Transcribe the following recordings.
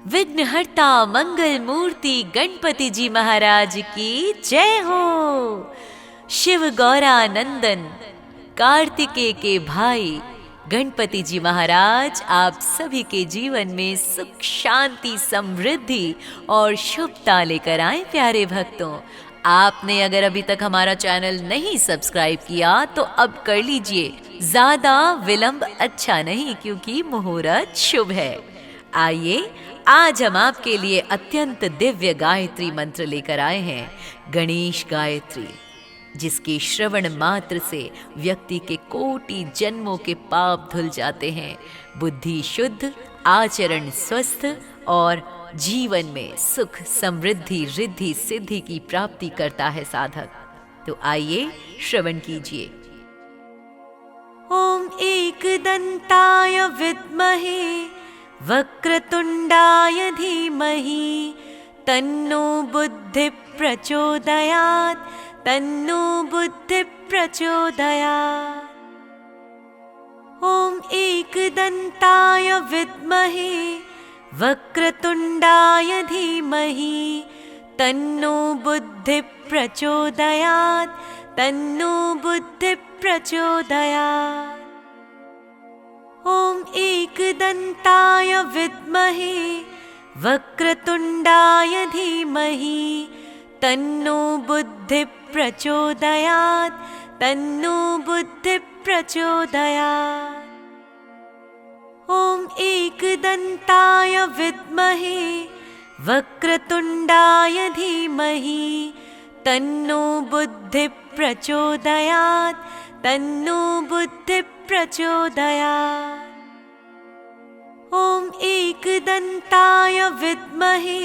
विघ्नहर्ता मंगल मूर्ति गणपति जी महाराज की जय हो। शिव गौरानंदन कार्तिकेय के भाई गणपति जी महाराज आप सभी के जीवन में सुख शांति समृद्धि और शुभता लेकर आए। प्यारे भक्तों, आपने अगर अभी तक हमारा चैनल नहीं सब्सक्राइब किया तो अब कर लीजिए, ज्यादा विलंब अच्छा नहीं, क्योंकि मुहूर्त शुभ है। आइए आज हम आपके लिए अत्यंत दिव्य गायत्री मंत्र लेकर आए हैं, गणेश गायत्री, जिसके श्रवण मात्र से व्यक्ति के कोटि जन्मों के पाप धुल जाते हैं, बुद्धि शुद्ध, आचरण स्वस्थ और जीवन में सुख समृद्धि रिद्धि सिद्धि की प्राप्ति करता है साधक। तो आइए श्रवण कीजिए। ओम एकदंताय विद्महे वक्रतुंडाय धीमहि तन्नो बुद्धि प्रचोदयात्, तन्नो बुद्धि प्रचोदयात्। ओम एकदंताय विद्महे वक्रतुंडाय धीमहि तन्नो बुद्धि प्रचोदयात्, तन्नो बुद्धि प्रचोदयात्। ओम एकदंताय विद्महे वक्रतुंडाय धीमहि तन्नो बुद्धि प्रचोदयात्, तन्नो बुद्धि प्रचोदयात्। ओम एकदंताय विद्महे वक्रतुंडाय धीमहि तन्नो बुद्धि प्रचोदयात्, तन्नो बुद्धि प्रचोदयात्। ओम एकदंताय विद्महे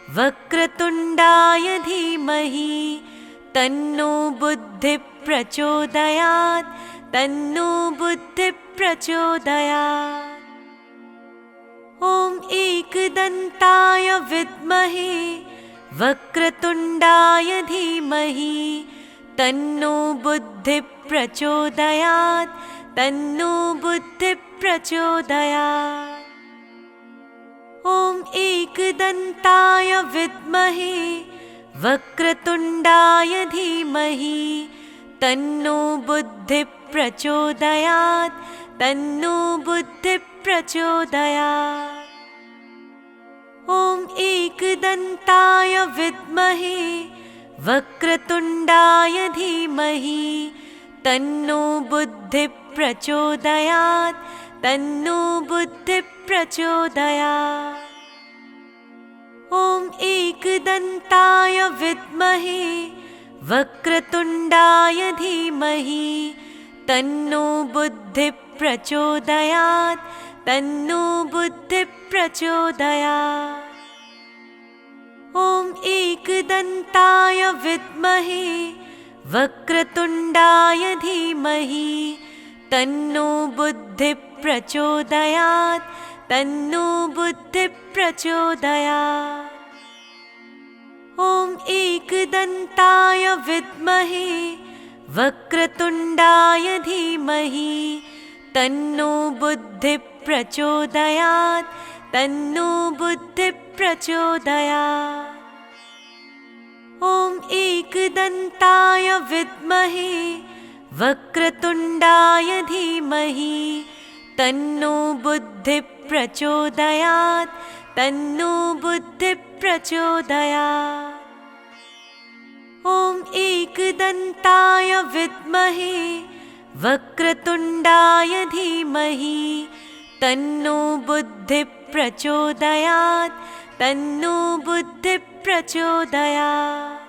वक्रतुंडाय धीमहि तन्नो बुद्धि प्रचोदयात्, तन्नो बुद्धि प्रचोदयात्। ओम एकदंताय विद्महे वक्रतुंडाय धीमहि तन्नो बुद्धि प्रचोदयात्, तन्नो बुद्धि प्रचोदयात्। ओम एकदंताय विद्महे वक्रतुंडाय धीमहि तन्नो बुद्धि प्रचोदयात्, तन्नो बुद्धि प्रचोदयात्। ओम एकदंताय विद्महे वक्रतुंडाय धीमहि तन्नो बुद्धि प्रचोदयात्, तन्नो बुद्धि प्रचोदयात्। ओम एकदंताय विद्महे वक्रतुंडाय धीमहि तन्नो बुद्धि प्रचोदयात्, तन्नो बुद्धि प्रचोदयात्। ओम एकदंताय विद्महे वक्रतुंडाय धीमहि तन्नो बुद्धि प्रचोदयात्, तन्नो बुद्धि प्रचोदयात्। ओम एकदंताय विद्महे वक्रतुंडाय धीमहि तन्नो बुद्धि प्रचोदयात्, तन्नो बुद्धि प्रचोदयात्। ओम एकदंताय विद्महे वक्रतुंडाय धीमहि तन्नो बुद्धि प्रचोदयात्, तन्नो बुद्धि प्रचोदयात्। ओम एकदंताय विद्महे वक्रतुंडाय धीमहि तन्नो बुद्धि प्रचोदयात्, तन्नो बुद्धि प्रचोदयात्।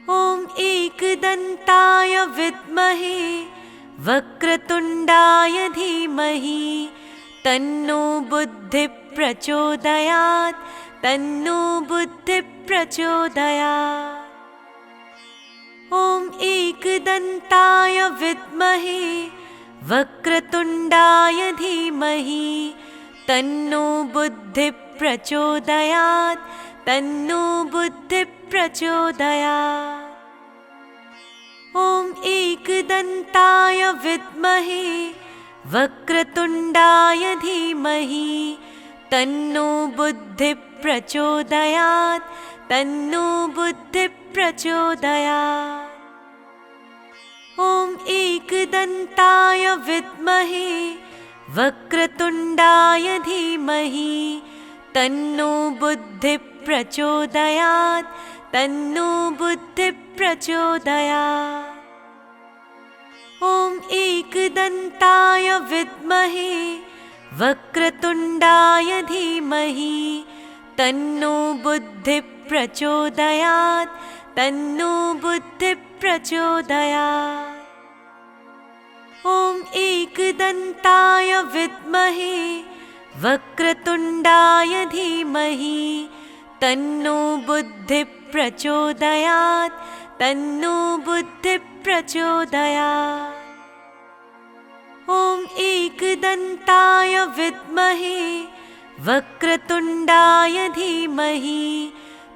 ओम एकदंताय विद्महे वक्रतुंडाय धीमहि तन्नो बुद्धि प्रचोदयात्, तन्नो बुद्धि प्रचोदयात्। ओम एकदंताय विद्महे वक्रतुंडाय धीमहि तन्नो बुद्धि प्रचोदयात्, तन्नो बुद्धि प्रचोदयात्। ओम एकदंताय विद्महे वक्रतुंडाय धीमहि तन्नो बुद्धि प्रचोदयात् तन्नो बुद्धि प्रचोदयात्। ॐ एकदन्ताय विद्महे वक्रतुण्डाय धीमहि तन्नो बुद्धि प्रचोदयात् तन्नो बुद्धि प्रचोदयात्। ॐ एकदन्ताय विद्महे वक्रतुण्डाय धीमहि तन्नो बुद्धि प्रचोदयात् तन्नो बुद्धि प्रचोदयात्। ॐ एकदन्ताय विद्महे वक्रतुण्डाय धीमहि तन्नो बुद्धि प्रचोदयात् तन्नो बुद्धि प्रचोदयात्। ॐ एकदन्ताय विद्महे वक्रतुण्डाय धीमहि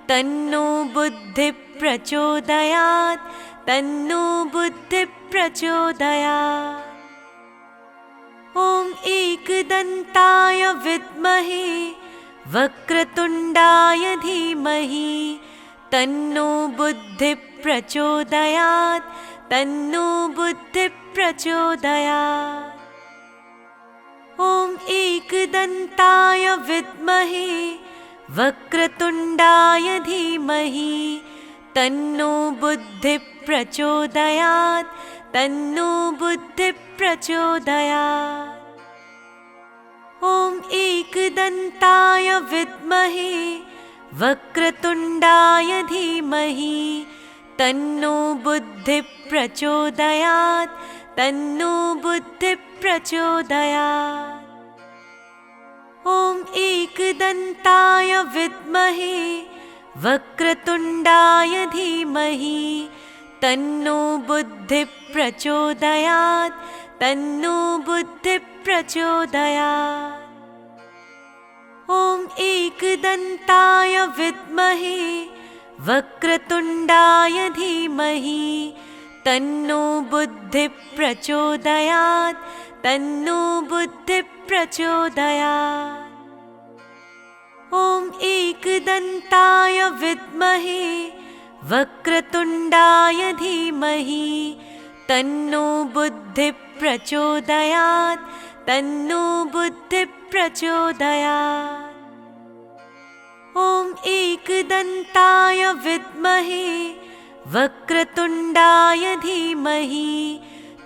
तन्नो बुद्धि प्रचोदयात् तन्नो बुद्धि प्रचोदयात्। ॐ एकदन्ताय विद्महे वक्रतुण्डाय धीमहि तन्नो बुद्धि प्रचोदयात् तन्नो बुद्धि प्रचोदयात्। ॐ एकदन्ताय विद्महे वक्रतुण्डाय धीमहि तन्नो बुद्धि प्रचोदयात् तन्नो बुद्धि प्रचोदयात्। ॐ एकदन्ताय विद्महे वक्रतुण्डाय धीमहि तन्नो बुद्धि प्रचोदयात् तन्नो बुद्धि प्रचोदयात्। ॐ एकदन्ताय विद्महे वक्रतुण्डाय धीमहि तन्नो बुद्धि प्रचोदयात् तन्नो बुद्धि प्रचोदयात्। ॐ एकदन्ताय विद्महे वक्रतुण्डाय धीमहि तन्नो बुद्धि प्रचोदयात् तन्नो बुद्धि प्रचोदयात्। ॐ एकदन्ताय विद्महे वक्रतुण्डाय धीमहि तन्नो बुद्धि प्रचोदयात् तन्नो बुद्धि प्रचोदयात्। ॐ एकदन्ताय विद्महे वक्रतुण्डाय धीमहि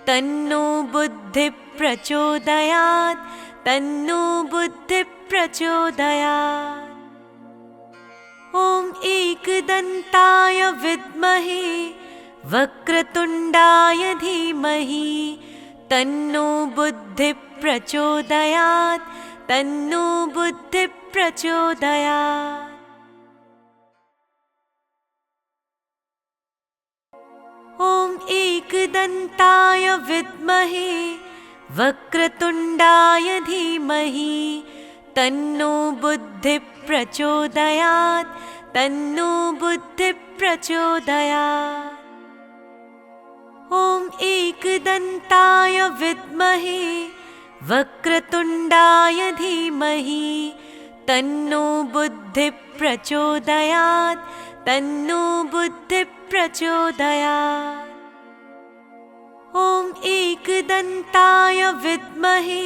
तन्नो बुद्धि प्रचोदयात् तन्नो बुद्धि प्रचोदयात्। ॐ एकदन्ताय विद्महे वक्रतुण्डाय धीमहि तन्नो बुद्धि प्रचोदयात् तन्नो बुद्धि प्रचोदयात्। ॐ एकदन्ताय विद्महे वक्रतुण्डाय धीमहि तन्नो बुद्धि प्रचोदयात् तन्नो बुद्धि प्रचोदयात्। ॐ एकदन्ताय विद्महे वक्रतुण्डाय धीमहि तन्नो बुद्धि प्रचोदयात् तन्नो बुद्धि प्रचोदयात्। ॐ एकदन्ताय विद्महे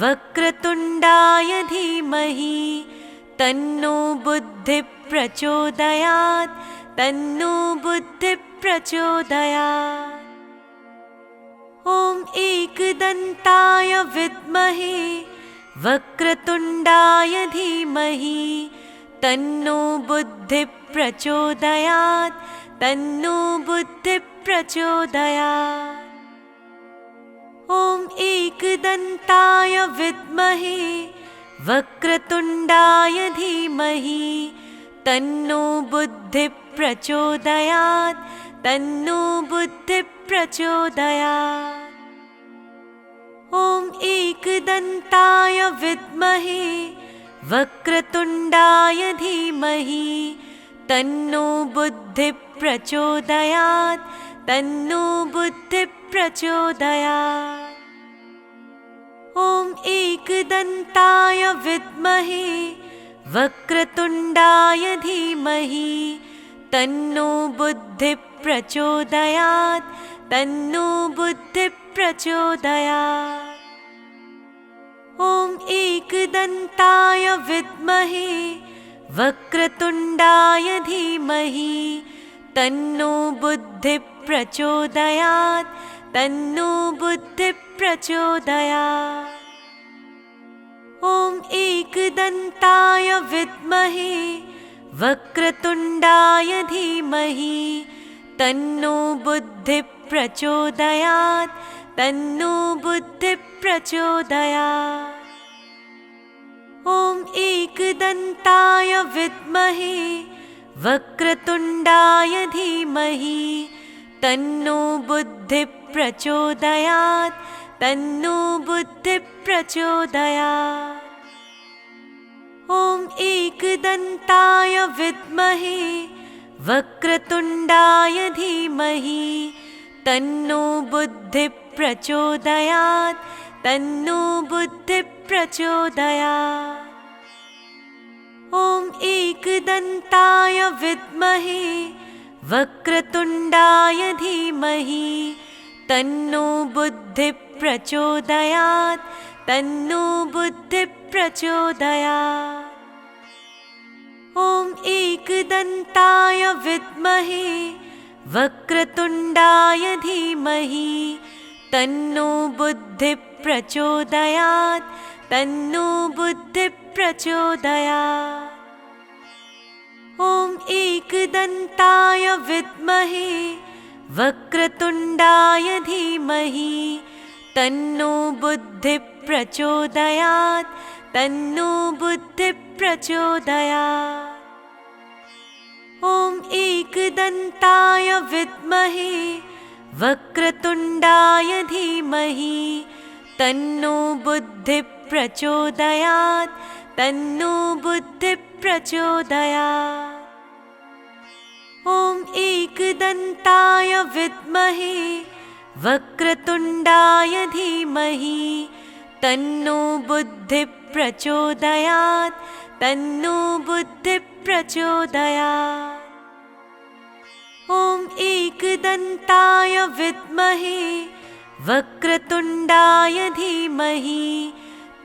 वक्रतुण्डाय धीमहि तन्नो बुद्धि प्रचोदयात् तन्नो बुद्धि प्रचोदयात्। ॐ एकदन्ताय विद्महे वक्रतुण्डाय धीमहि तन्नो बुद्धि प्रचोदयात् तन्नो बुद्धि प्रचोदयात्। ॐ एकदन्ताय विद्महे वक्रतुण्डाय धीमहि तन्नो बुद्धि प्रचोदयात् तन्नो बुद्धि प्रचोदयात्। ॐ एकदन्ताय विद्महे वक्रतुण्डाय धीमहि तन्नो बुद्धि प्रचोदयात् तन्नो बुद्धि प्रचोदयात्। ॐ एकदन्ताय विद्महे वक्रतुण्डाय धीमहि तन्नो बुद्धिः प्रचोदयात् तन्नो बुद्धिः प्रचोदयात्। ॐ एकदन्ताय विद्महे वक्रतुण्डाय धीमहि तन्नो बुद्धिः प्रचोदयात् तन्नो बुद्धिः प्रचोदयात्। ॐ एकदन्ताय विद्महे वक्रतुण्डाय धीमहि तन्नो बुद्धिः प्रचोदयात् तन्नो बुद्धिः प्रचोदयात्। ॐ एकदन्ताय विद्महे वक्रतुण्डाय धीमहि तन्नो बुद्धिः प्रचोदयात् तन्नो बुद्धिः प्रचोदयात्। ॐ एकदन्ताय विद्महे वक्रतुण्डाय धीमहि तन्नो बुद्धिः प्रचोदयात् तन्नो बुद्धिः प्रचोदयात्। ॐ एकदन्ताय विद्महे वक्रतुण्डाय धीमहि तन्नो बुद्धिः प्रचोदयात् तन्नो बुद्धिः प्रचोदयात्। ॐ एकदन्ताय विद्महे वक्रतुण्डाय धीमहि तन्नो बुद्धिः प्रचोदयात् तन्नो बुद्धिः प्रचोदयात्। ॐ एकदन्ताय विद्महे वक्रतुण्डाय धीमहि तन्नो बुद्धिः प्रचोदयात् तन्नो बुद्धिः प्रचोदयात्। ॐ एकदन्ताय विद्महे वक्रतुण्डाय धीमहि तन्नो बुद्धिः प्रचोदयात् तन्नो बुद्धिः प्रचोदयात्। ॐ एकदन्ताय विद्महे वक्रतुण्डाय धीमहि तन्नो बुद्धिः प्रचोदयात् तन्नो बुद्धिः प्रचोदयात्। ॐ एकदन्ताय विद्महे वक्रतुण्डाय धीमहि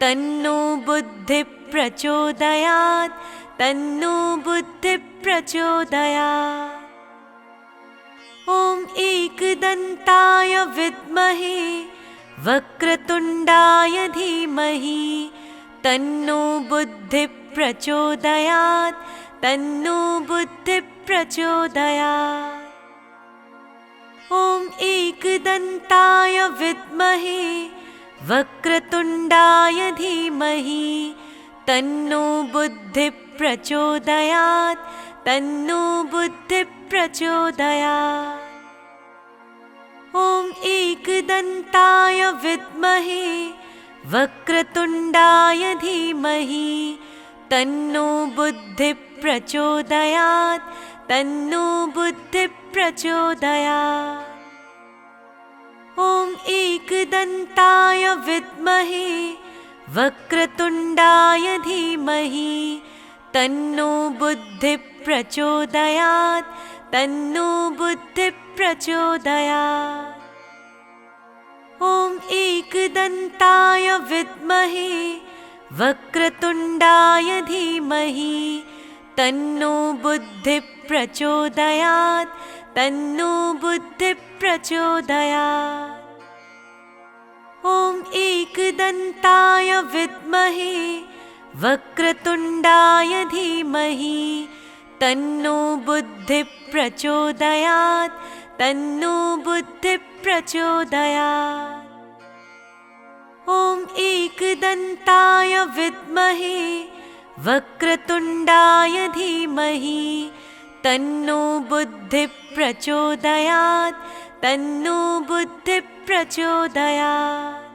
तन्नो बुद्धिः प्रचोदयात् तन्नो बुद्धिः प्रचोदयात्। ॐ एकदन्ताय विद्महे वक्रतुण्डाय धीमहि तन्नो बुद्धिः प्रचोदयात् तन्नो बुद्धिः प्रचोदयात्। ॐ एकदन्ताय विद्महे वक्रतुण्डाय धीमहि तन्नो बुद्धिः प्रचोदयात् तन्नो बुद्धिः प्रचोदयात्। ॐ एकदन्ताय विद्महे वक्रतुण्डाय धीमहि तन्नो बुद्धिः प्रचोदयात् तन्नो बुद्धिः प्रचोदयात्। ॐ एकदन्ताय विद्महे वक्रतुण्डाय धीमहि तन्नो बुद्धिः प्रचोदयात् तन्नो बुद्धिः प्रचोदयात्। ॐ एकदन्ताय विद्महे वक्रतुण्डाय धीमहि तन्नो बुद्धिः प्रचोदयात् तन्नो बुद्धिः प्रचोदयात्। ॐ एकदन्ताय विद्महे वक्रतुण्डाय धीमहि तन्नो बुद्धिः प्रचोदयात् तन्नो बुद्धिः प्रचोदयात्। ॐ एकदन्ताय विद्महे वक्रतुण्डाय धीमहि तन्नो बुद्धिः प्रचोदयात् तन्नो बुद्धिः प्रचोदयात्।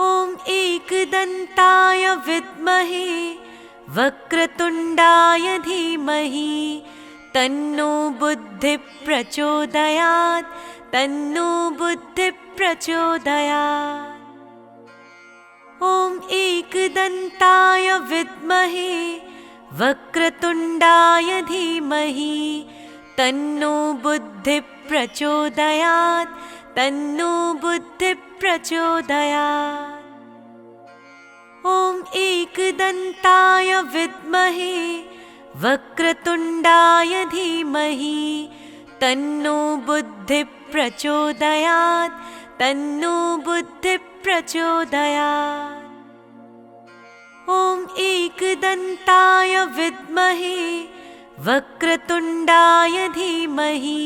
ॐ एकदन्ताय विद्महे वक्रतुण्डाय धीमहि तन्नो बुद्धिः प्रचोदयात् तन्नो बुद्धिः प्रचोदयात्। एकदन्ताय विद्महे वक्रतुण्डाय धीमहि तन्नो बुद्धिः प्रचोदयात् तन्नो बुद्धिः प्रचोदयात्। ॐ एकदन्ताय विद्महे वक्रतुण्डाय धीमहि तन्नो बुद्धिः प्रचोदयात् तन्नो बुद्धिः प्रचोदयात्। ॐ एकदन्ताय विद्महे वक्रतुण्डाय धीमहि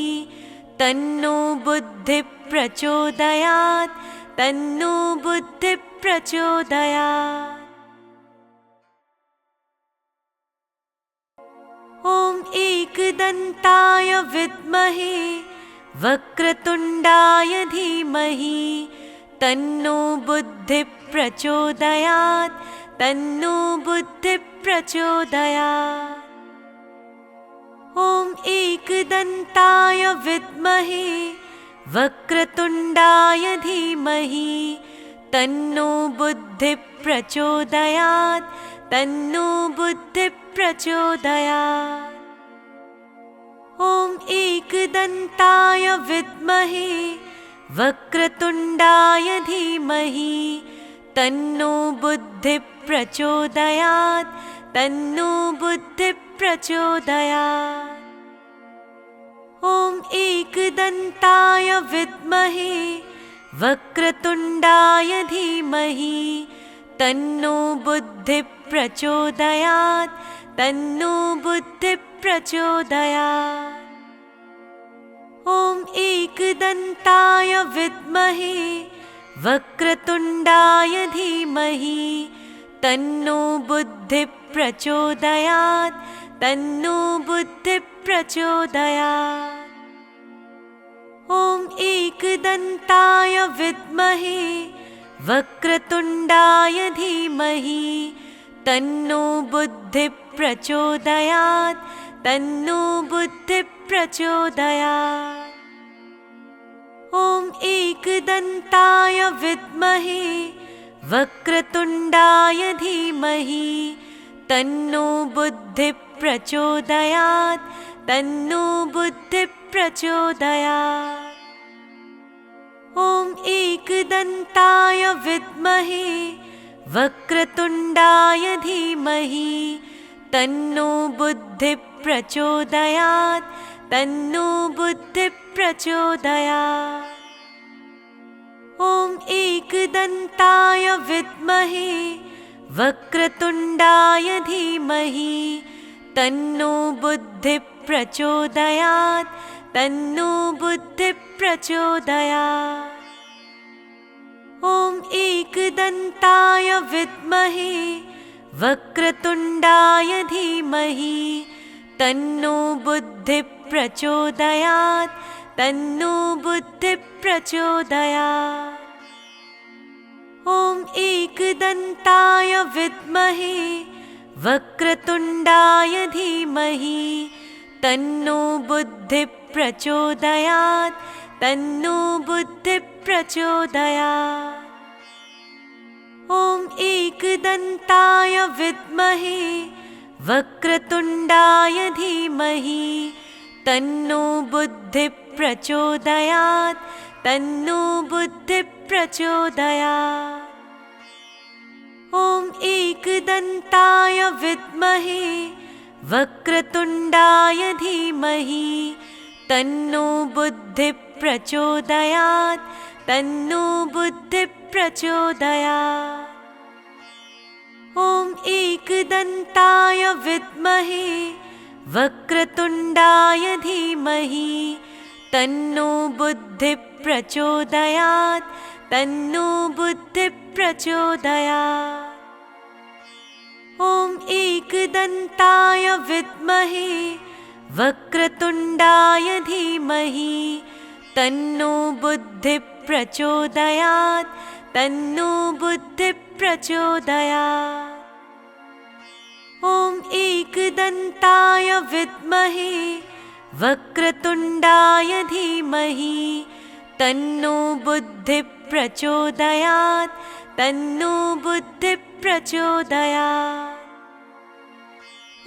तन्नो बुद्धिः प्रचोदयात् तन्नो बुद्धिः प्रचोदयात्। ॐ एकदन्ताय विद्महे वक्रतुण्डाय धीमहि तन्नो बुद्धिः प्रचोदयात् तन्नो बुद्धिः प्रचोदयात्। ॐ एकदन्ताय विद्महे वक्रतुण्डाय धीमहि तन्नो बुद्धिः प्रचोदयात् तन्नो बुद्धिः प्रचोदयात्। ॐ एकदन्ताय विद्महे वक्रतुण्डाय धीमहि तन्नो बुद्धिः प्रचोदयात् तन्नो बुद्धिः प्रचोदयात्। ॐ एकदन्ताय विद्महे वक्रतुण्डाय धीमहि तन्नो बुद्धिः प्रचोदयात् तन्नो बुद्धिः प्रचोदयात्। ॐ एकदन्ताय विद्महे वक्रतुण्डाय धीमहि तन्नो बुद्धिः प्रचोदयात् तन्नो बुद्धिः प्रचोदयात्। ॐ एकदन्ताय विद्महे वक्रतुण्डाय धीमहि तन्नो बुद्धिः प्रचोदयात् तन्नो बुद्धिः प्रचोदयात्। ॐ एकदन्ताय विद्महे वक्रतुण्डाय धीमहि तन्नो बुद्धिः प्रचोदयात् तन्नो बुद्धिः प्रचोदयात्। ॐ एकदन्ताय विद्महे वक्रतुण्डाय धीमहि तन्नो बुद्धिः प्रचोदयात् तन्नो बुद्धिः प्रचोदयात्। ॐ एकदन्ताय विद्महे वक्रतुण्डाय धीमहि तन्नो बुद्धिः प्रचोदयात् तन्नो बुद्धिः प्रचोदयात्। ॐ एकदन्ताय विद्महे वक्रतुण्डाय धीमहि तन्नो बुद्धिः प्रचोदयात् तन्नो बुद्धिः प्रचोदयात्। ॐ एकदन्ताय विद्महे वक्रतुण्डाय धीमहि तन्नो बुद्धिः प्रचोदयात् तन्नो बुद्धिः प्रचोदयात्। ॐ एकदन्ताय विद्महे वक्रतुण्डाय धीमहि तन्नो बुद्धिः प्रचोदयात् तन्नो बुद्धिः प्रचोदयात्। ॐ एकदन्ताय विद्महे वक्रतुण्डाय धीमहि तन्नो बुद्धिः प्रचोदयात् तन्नो बुद्धिः प्रचोदयात्। ॐ एकदन्ताय विद्महे वक्रतुण्डाय धीमहि तन्नो बुद्धिः प्रचोदयात् तन्नो बुद्धिः प्रचोदयात्। ॐ एकदन्ताय विद्महे वक्रतुण्डाय धीमहि तन्नो बुद्धिः प्रचोदयात् तन्नो बुद्धिः प्रचोदयात्। ॐ एकदन्ताय विद्महे वक्रतुण्डाय धीमहि तन्नो बुद्धिः प्रचोदयात् तन्नो बुद्धिः प्रचोदयात्।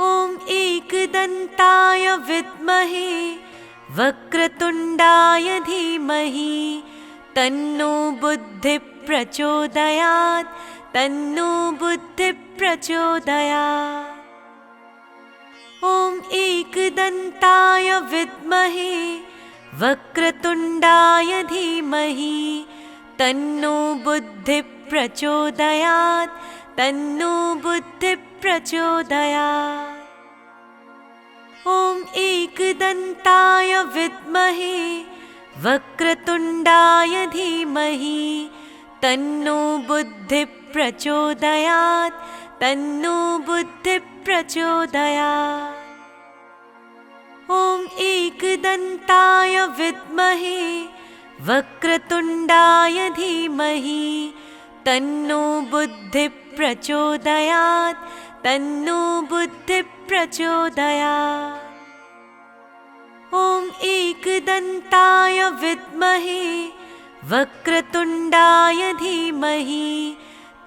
ॐ एकदन्ताय विद्महे वक्रतुण्डाय धीमहि तन्नो बुद्धिः प्रचोदयात्, तन्नो बुद्धिः प्रचोदयात्। ॐ एकदन्ताय विद्महे वक्रतुण्डाय धीमहि तन्नो बुद्धिः प्रचोदयात्, तन्नो बुद्धिः प्रचोदयात्। ॐ एकदन्ताय विद्महे वक्रतुण्डाय धीमहि तन्नो बुद्धिः प्रचोदयात्, तन्नो बुद्धिः प्रचोदयात्। ॐ एकदन्ताय विद्महे वक्रतुण्डाय धीमहि तन्नो बुद्धिः प्रचोदयात्, तन्नो बुद्धिः प्रचोदयात्। ॐ एकदन्ताय विद्महे वक्रतुण्डाय धीमहि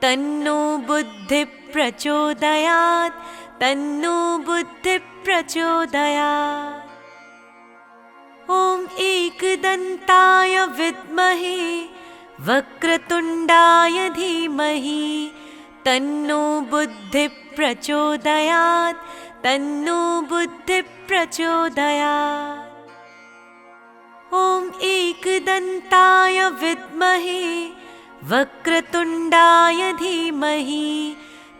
तन्नो बुद्धिः प्रचोदयात्, तन्नो बुद्धिः प्रचोदयात्। ॐ एकदन्ताय विद्महे वक्रतुण्डाय धीमहि तन्नो बुद्धिः प्रचोदयात्, तन्नो बुद्धिः प्रचोदयात्। ॐ एकदन्ताय विद्महे वक्रतुण्डाय धीमहि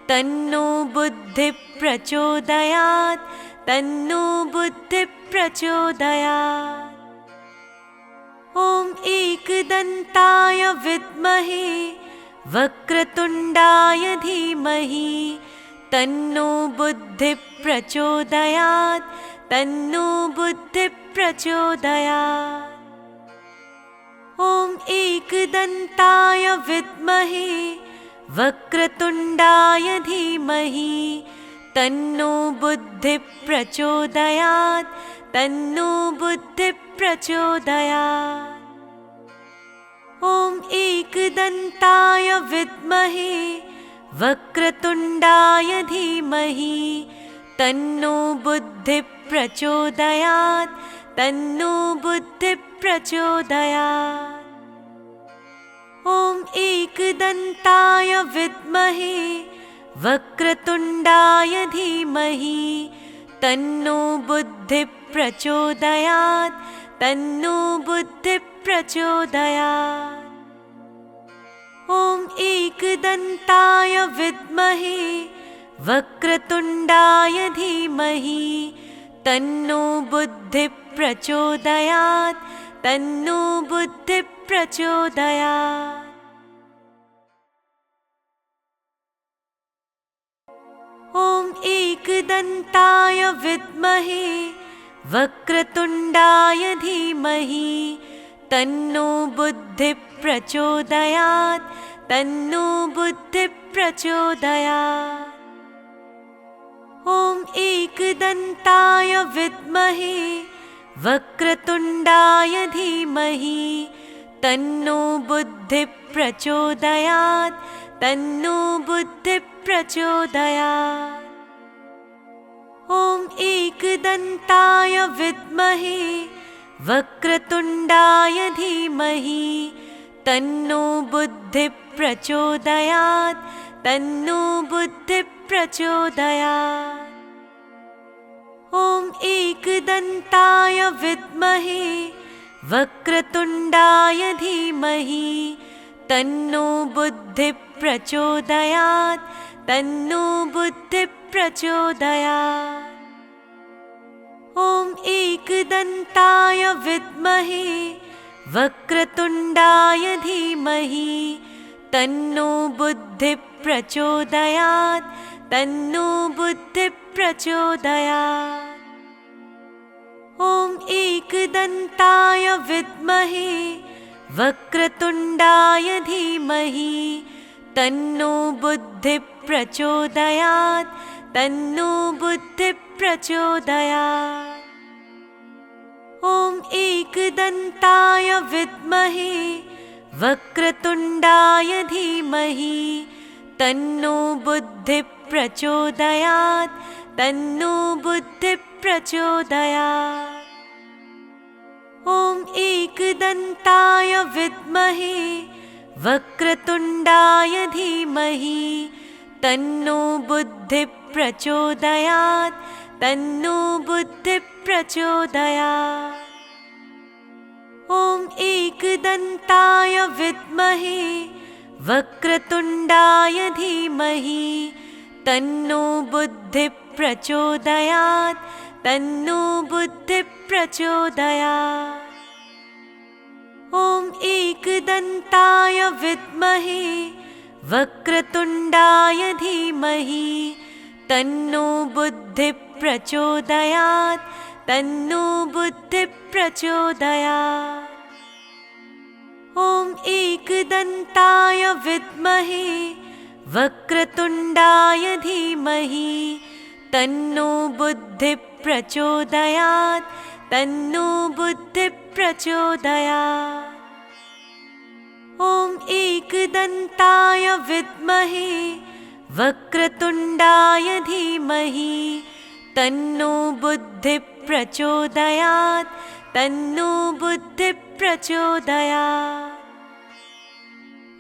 तन्नो बुद्धिः प्रचोदयात्, तन्नो बुद्धिः प्रचोदयात्। ॐ एकदन्ताय विद्महे वक्रतुण्डाय धीमहि तन्नो बुद्धिः प्रचोदयात्, तन्नो बुद्धिः प्रचोदयात्। ॐ एकदन्ताय विद्महे वक्रतुण्डाय धीमहि तन्नो बुद्धिः प्रचोदयात्, तन्नो बुद्धिः प्रचोदयात्। ॐ एकदन्ताय विद्महे वक्रतुण्डाय धीमहि तन्नो बुद्धिः प्रचोदयात्, तन्नो बुद्धिः प्रचोदयात्। ॐ एकदन्ताय विद्महे वक्रतुण्डाय धीमहि तन्नो बुद्धिः प्रचोदयात्, तन्नो बुद्धिः प्रचोदयात्। ॐ एकदन्ताय विद्महे वक्रतुण्डाय धीमहि तन्नो बुद्धिः प्रचोदयात्, तन्नो बुद्धिः प्रचोदयात्। ॐ एकदन्ताय विद्महे वक्रतुण्डाय धीमहि तन्नो बुद्धिः प्रचोदयात्, तन्नो बुद्धिः प्रचोदयात्। ॐ एकदन्ताय विद्महे वक्रतुण्डाय धीमहि तन्नो बुद्धिः प्रचोदयात्, तन्नो बुद्धिः प्रचोदयात्। ॐ एकदन्ताय विद्महे वक्रतुण्डाय धीमहि तन्नो बुद्धिः प्रचोदयात्, तन्नो बुद्धिः प्रचोदयात्। ॐ एकदन्ताय विद्महे वक्रतुण्डाय धीमहि तन्नो बुद्धिः प्रचोदयात्, तन्नो बुद्धिः प्रचोदयात्। ॐ एकदन्ताय विद्महे वक्रतुण्डाय धीमहि तन्नो बुद्धिः प्रचोदयात्, तन्नो बुद्धिः प्रचोदयात्। ॐ एकदन्ताय विद्महे वक्रतुण्डाय धीमहि तन्नो बुद्धिः प्रचोदयात्, तन्नो बुद्धिः प्रचोदयात्। ॐ एकदन्ताय विद्महे वक्रतुण्डाय धीमहि तन्नो बुद्धि प्रचोदयात् तन्नो बुद्धि प्रचोदयात्। ॐ एकदन्ताय विद्महे वक्रतुण्डाय धीमहि तन्नो बुद्धि प्रचोदयात् तन्नो बुद्धि प्रचोदयात्। ॐ एकदन्ताय विद्महे वक्रतुण्डाय धीमहि तन्नो बुद्धि प्रचोदयात् तन्नो बुद्धि प्रचोदयात्। ॐ एकदन्ताय विद्महे वक्रतुण्डाय धीमहि तन्नो बुद्धि प्रचोदयात् तन्नो बुद्धि प्रचोदयात्। ॐ एकदन्ताय विद्महे वक्रतुण्डाय धीमहि तन्नो बुद्धि प्रचोदयात् तन्नो बुद्धि प्रचोदयात्। ॐ एकदन्ताय विद्महे वक्रतुण्डाय धीमहि तन्नो बुद्धि प्रचोदयात् तन्नो बुद्धि प्रचोदयात्।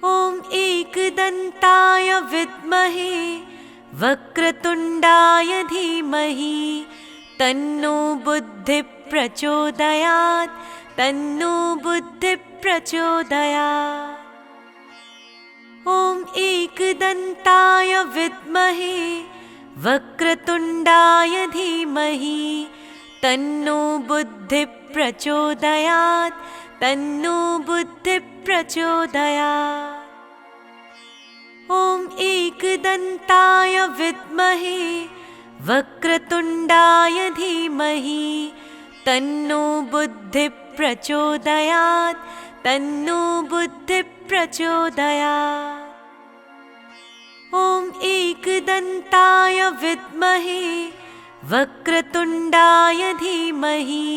ॐ एकदन्ताय विद्महे वक्रतुण्डाय धीमहि तन्नो बुद्धि प्रचोदयात् तन्नो बुद्धि प्रचोदयात्। ॐ एकदन्ताय विद्महे वक्रतुण्डाय धीमहि तन्नो बुद्धि प्रचोदयात् तन्नो बुद्धि प्रचोदयात्। ॐ एकदन्ताय विद्महे वक्रतुण्डाय धीमहि तन्नो बुद्धि प्रचोदयात् तन्नो बुद्धि प्रचोदयात्। ॐ एकदन्ताय विद्महे वक्रतुण्डाय धीमहि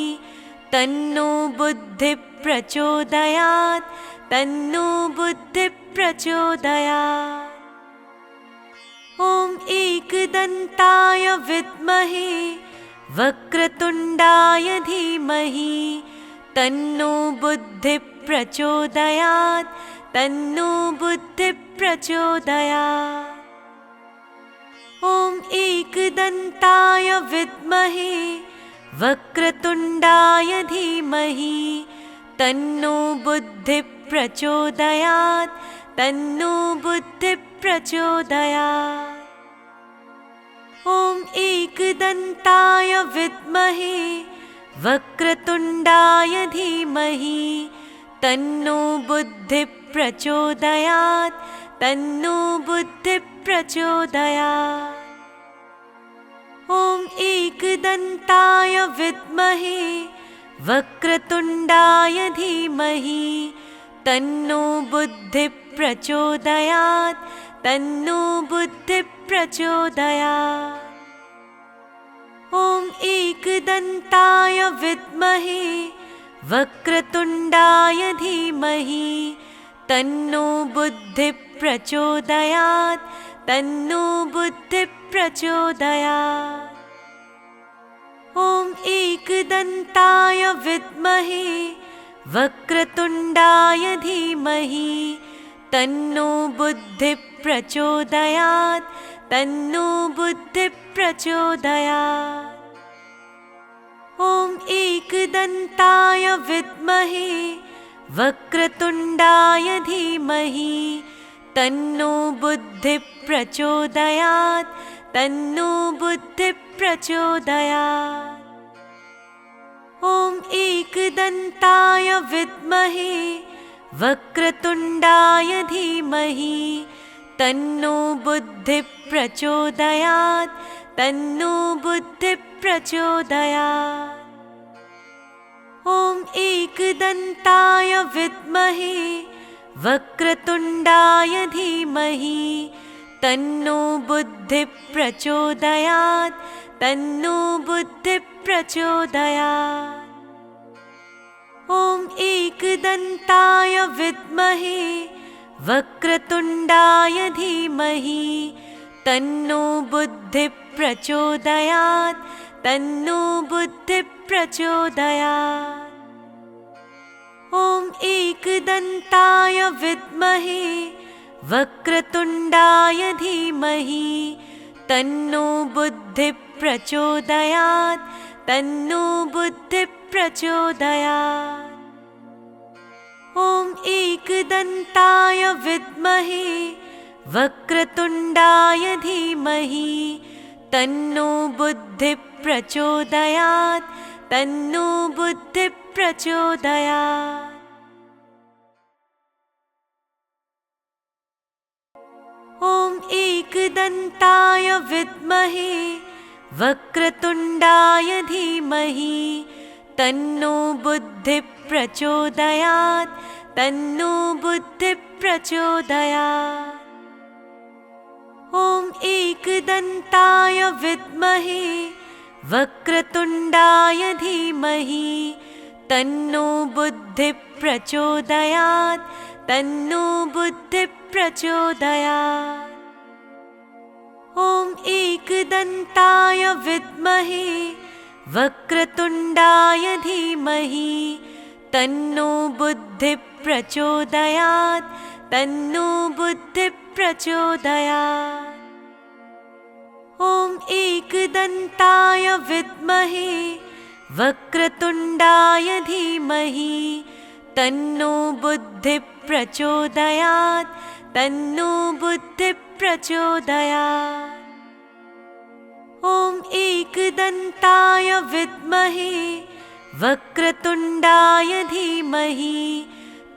तन्नो बुद्धि प्रचोदयात् तन्नो बुद्धि प्रचोदयात्। ॐ एकदन्ताय विद्महे वक्रतुण्डाय धीमहि तन्नो बुद्धि प्रचोदयात् तन्नो बुद्धि प्रचोदयात्। ॐ एकदन्ताय विद्महे वक्रतुण्डाय धीमहि तन्नो बुद्धि प्रचोदयात् तन्नो बुद्धि प्रचोदयात्। ॐ एकदन्ताय विद्महे वक्रतुण्डाय धीमहि तन्नो बुद्धि प्रचोदयात् तन्नो बुद्धि प्रचोदयात्। ॐ एकदन्ताय विद्महे वक्रतुण्डाय धीमहि तन्नो बुद्धि प्रचोदयात् तन्नो बुद्धि प्रचोदयात्। ॐ एकदन्ताय विद्महे वक्रतुण्डाय धीमहि तन्नो बुद्धि प्रचोदयात् तन्नो बुद्धि प्रचोदयात्। ॐ एकदन्ताय विद्महे वक्रतुण्डाय धीमहि तन्नो बुद्धि प्रचोदयात् तन्नो बुद्धि प्रचोदयात्। ॐ एकदन्ताय विद्महे वक्रतुण्डाय धीमहि तन्नो बुद्धि प्रचोदयात् तन्नो बुद्धि प्रचोदयात्। ॐ एकदन्ताय विद्महे वक्रतुण्डाय धीमहि तन्नो बुद्धि प्रचोदयात् तन्नो बुद्धि प्रचोदयात्। ॐ एकदन्ताय विद्महे वक्रतुण्डाय धीमहि तन्नो बुद्धि प्रचोदयात् तन्नो बुद्धि प्रचोदयात्। ॐ एकदन्ताय विद्महे वक्रतुण्डाय धीमहि तन्नो बुद्धिः प्रचोदयात् तन्नो बुद्धिः प्रचोदयात्। ॐ एकदन्ताय विद्महे वक्रतुण्डाय धीमहि तन्नो बुद्धिः प्रचोदयात् तन्नो बुद्धिः प्रचोदयात्। ॐ एकदन्ताय विद्महे वक्रतुण्डाय धीमहि तन्नो बुद्धिः प्रचोदयात् तन्नो बुद्धिः प्रचोदयात्। ॐ एकदन्ताय विद्महे वक्रतुण्डाय धीमहि तन्नो बुद्धिः प्रचोदयात् तन्नो बुद्धिः प्रचोदयात्। ॐ एकदन्ताय विद्महे वक्रतुण्डाय धीमहि तन्नो बुद्धिः प्रचोदयात् तन्नो बुद्धिः प्रचोदयात्। ॐ एकदन्ताय विद्महे वक्रतुण्डाय धीमहि तन्नो बुद्धिः प्रचोदयात् तन्नो बुद्धिः प्रचोदयात्। ॐ एकदन्ताय विद्महे वक्रतुण्डाय धीमहि तन्नो बुद्धिः प्रचोदयात् तन्नो बुद्धिः प्रचोदयात्। ॐ एकदन्ताय विद्महे वक्रतुण्डाय धीमहि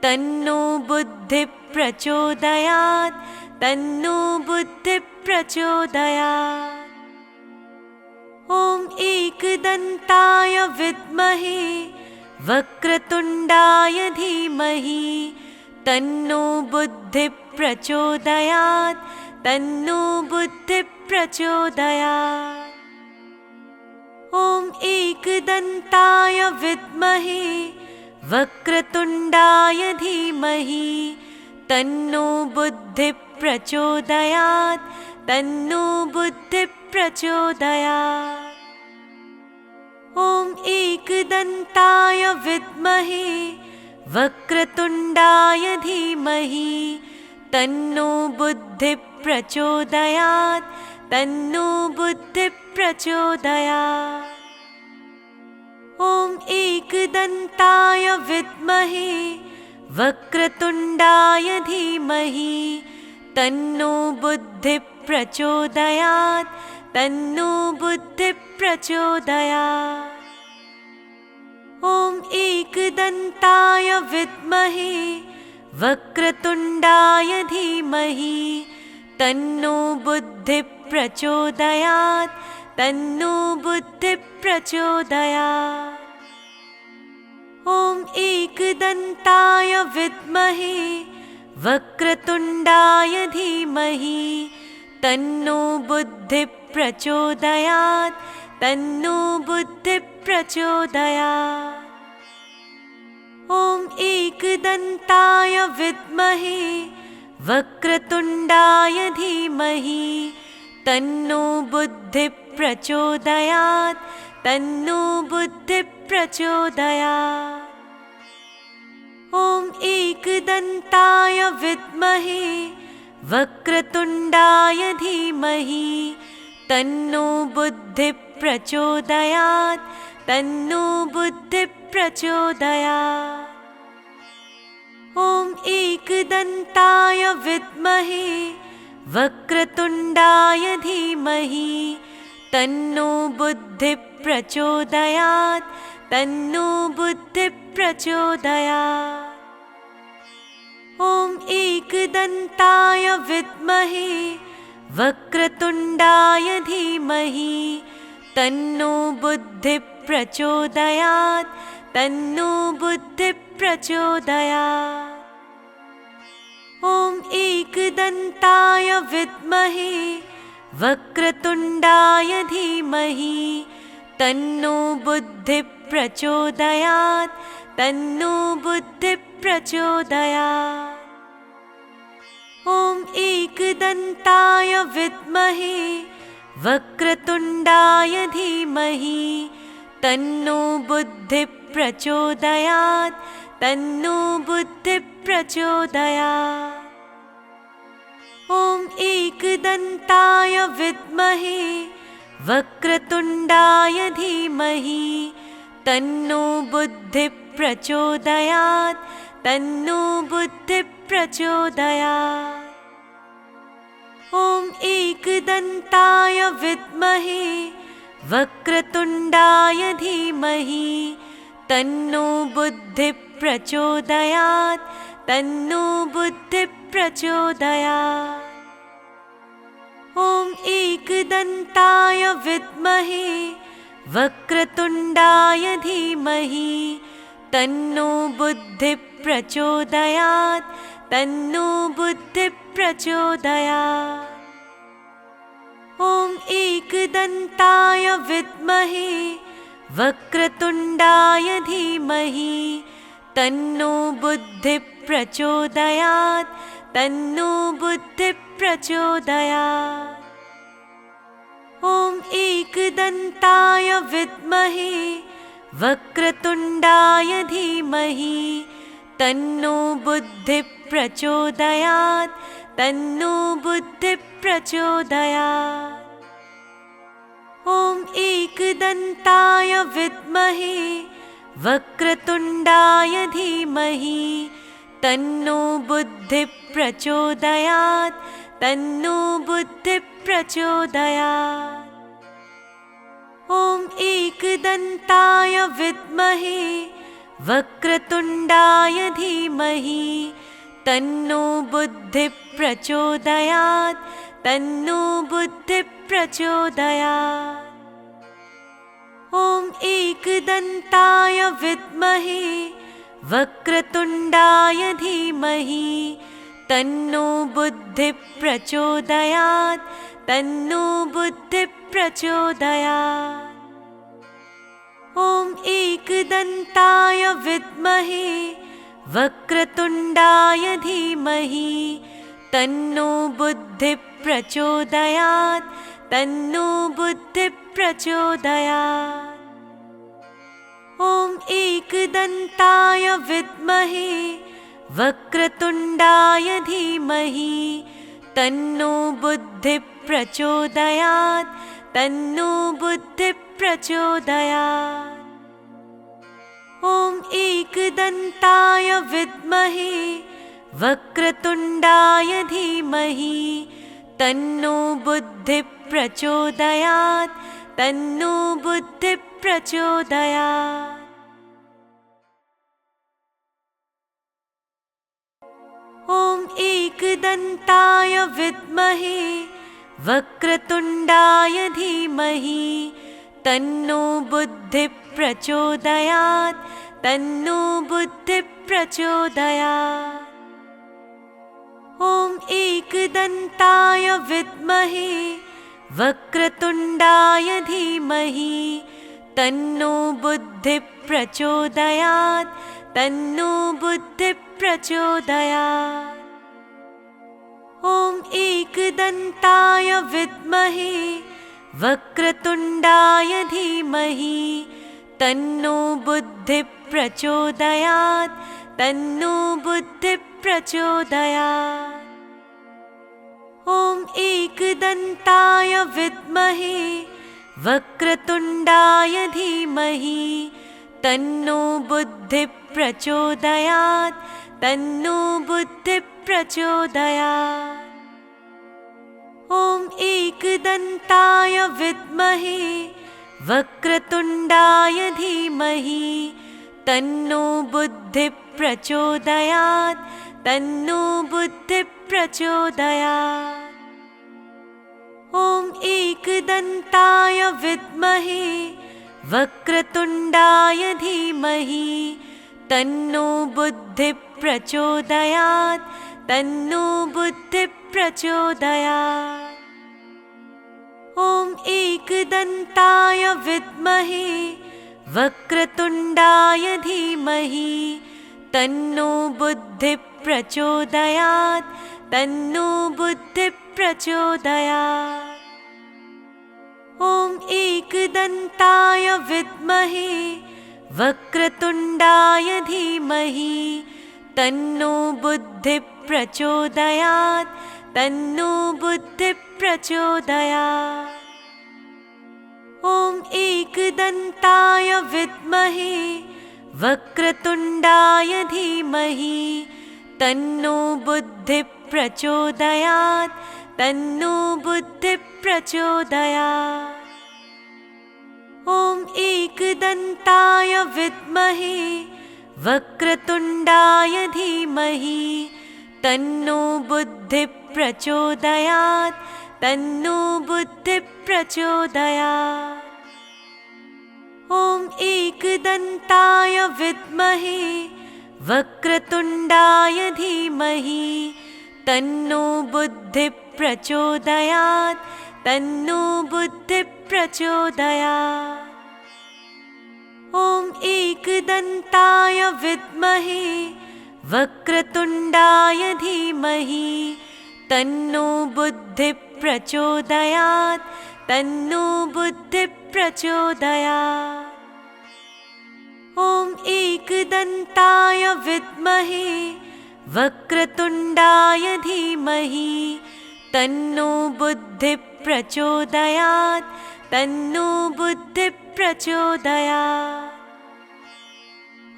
तन्नो बुद्धिः प्रचोदयात् तन्नो बुद्धिः प्रचोदयात्। ॐ एकदन्ताय विद्महे वक्रतुण्डाय धीमहि तन्नो बुद्धिः प्रचोदयात् तन्नो बुद्धिः प्रचोदयात्। ॐ एकदन्ताय विद्महे वक्रतुण्डाय धीमहि तन्नो बुद्धिः प्रचोदयात् तन्नो बुद्धिः प्रचोदयात्। ॐ एकदन्ताय विद्महे वक्रतुण्डाय धीमहि तन्नो बुद्धिः प्रचोदयात् तन्नो बुद्धिः प्रचोदयात्। ॐ एकदन्ताय विद्महे वक्रतुण्डाय धीमहि तन्नो बुद्धिः प्रचोदयात् तन्नो बुद्धिः प्रचोदयात्। ॐ एकदन्ताय विद्महे वक्रतुण्डाय धीमहि तन्नो बुद्धिः प्रचोदयात् तन्नो बुद्धिः प्रचोदयात्। ॐ एकदन्ताय विद्महे वक्रतुण्डाय धीमहि तन्नो बुद्धिः प्रचोदयात् तन्नो बुद्धिः प्रचोदयात्। ॐ एकदन्ताय विद्महे वक्रतुण्डाय धीमहि तन्नो बुद्धिः प्रचोदयात् तन्नो बुद्धिः प्रचोदयात्। ॐ एकदन्ताय विद्महे वक्रतुण्डाय धीमहि तन्नो बुद्धिः प्रचोदयात् तन्नो बुद्धिः प्रचोदयात्। ॐ एकदन्ताय विद्महे वक्रतुण्डाय धीमहि तन्नो बुद्धिः प्रचोदयात् तन्नो बुद्धिः प्रचोदयात्। ॐ एकदन्ताय विद्महे वक्रतुण्डाय धीमहि तन्नो बुद्धिः प्रचोदयात् तन्नो बुद्धिः प्रचोदयात्। ॐ एकदन्ताय विद्महे वक्रतुण्डाय धीमहि तन्नो बुद्धिः प्रचोदयात् तन्नो बुद्धिः प्रचोदयात्। ॐ एकदन्ताय विद्महे वक्रतुण्डाय धीमहि तन्नो बुद्धिः प्रचोदयात् तन्नो बुद्धिः प्रचोदयात्। ॐ एकदन्ताय विद्महे वक्रतुण्डाय धीमहि तन्नो बुद्धिः प्रचोदयात् तन्नो बुद्धिः प्रचोदयात्। ॐ एकदन्ताय विद्महे वक्रतुण्डाय धीमहि तन्नो बुद्धिः प्रचोदयात् तन्नो बुद्धिः प्रचोदयात्। ॐ एकदन्ताय विद्महे वक्रतुण्डाय धीमहि तन्नो बुद्धिः प्रचोदयात् तन्नो बुद्धिः प्रचोदयात्। ॐ एकदन्ताय विद्महे वक्रतुण्डाय धीमहि तन्नो बुद्धिः प्रचोदयात् तन्नो बुद्धिः प्रचोदयात्। ॐ एकदन्ताय विद्महे वक्रतुण्डाय धीमहि तन्नो बुद्धिः प्रचोदयात् तन्नो बुद्धिः प्रचोदयात्। ॐ एकदन्ताय विद्महे वक्रतुण्डाय धीमहि तन्नो बुद्धिः प्रचोदयात् तन्नो बुद्धिः प्रचोदयात्। ॐ एकदन्ताय विद्महे वक्रतुण्डाय धीमहि तन्नो बुद्धिः प्रचोदयात् तन्नो बुद्धिः प्रचोदयात्। ॐ एकदन्ताय विद्महे वक्रतुण्डाय धीमहि तन्नो बुद्धिः प्रचोदयात् तन्नो बुद्धिः प्रचोदयात्। ॐ एकदन्ताय विद्महे वक्रतुण्डाय धीमहि तन्नो बुद्धिः प्रचोदयात् तन्नो बुद्धिः प्रचोदयात्। ॐ एकदन्ताय विद्महे वक्रतुण्डाय धीमहि तन्नो बुद्धिः प्रचोदयात् तन्नो बुद्धिः प्रचोदयात्। ॐ एकदन्ताय विद्महे वक्रतुण्डाय धीमहि तन्नो बुद्धिः प्रचोदयात् तन्नो बुद्धिः प्रचोदयात्। ॐ एकदन्ताय विद्महे वक्रतुण्डाय धीमहि तन्नो बुद्धिः प्रचोदयात् तन्नो बुद्धिः प्रचोदयात्। ॐ एकदन्ताय विद्महे वक्रतुण्डाय धीमहि तन्नो बुद्धिः प्रचोदयात् तन्नो बुद्धिः प्रचोदयात्। ॐ एकदन्ताय विद्महे वक्रतुण्डाय धीमहि तन्नो बुद्धिः प्रचोदयात् तन्नो बुद्धिः प्रचोदयात्। ॐ एकदन्ताय विद्महे वक्रतुण्डाय धीमहि तन्नो बुद्धिः प्रचोदयात् तन्नो बुद्धिः प्रचोदयात्। ॐ एकदन्ताय विद्महे वक्रतुण्डाय धीमहि तन्नो बुद्धिः प्रचोदयात् तन्नो बुद्धिः प्रचोदयात्। ॐ एकदन्ताय विद्महे वक्रतुण्डाय धीमहि तन्नो बुद्धिः प्रचोदयात् तन्नो बुद्धिः प्रचोदयात्। ॐ एकदन्ताय विद्महे वक्रतुण्डाय धीमहि तन्नो बुद्धिः प्रचोदयात् तन्नो बुद्धिः प्रचोदयात्। ॐ एकदन्ताय विद्महे वक्रतुण्डाय धीमहि तन्नो बुद्धिः प्रचोदयात्। तन्नो बुद्धिः प्रचोदयात्। ॐ एकदन्ताय विद्महे वक्रतुण्डाय धीमहि तन्नो बुद्धिः प्रचोदयात्। तन्नो बुद्धिः प्रचोदयात्। ॐ एकदन्ताय विद्महे वक्रतुण्डाय धीमहि तन्नो बुद्धिः प्रचोदयात्। तन्नो बुद्धिः प्रचोदयात्। ॐ एकदन्ताय विद्महे वक्रतुण्डाय धीमहि तन्नो बुद्धिः प्रचोदयात्। तन्नो बुद्धिः प्रचोदयात्। ॐ एकदन्ताय विद्महे वक्रतुण्डाय धीमहि तन्नो बुद्धिः प्रचोदयात्। तन्नो बुद्धिः प्रचोदयात्। ॐ एकदन्ताय विद्महे वक्रतुण्डाय धीमहि तन्नो बुद्धिः प्रचोदयात्। तन्नो बुद्धिः प्रचोदयात्।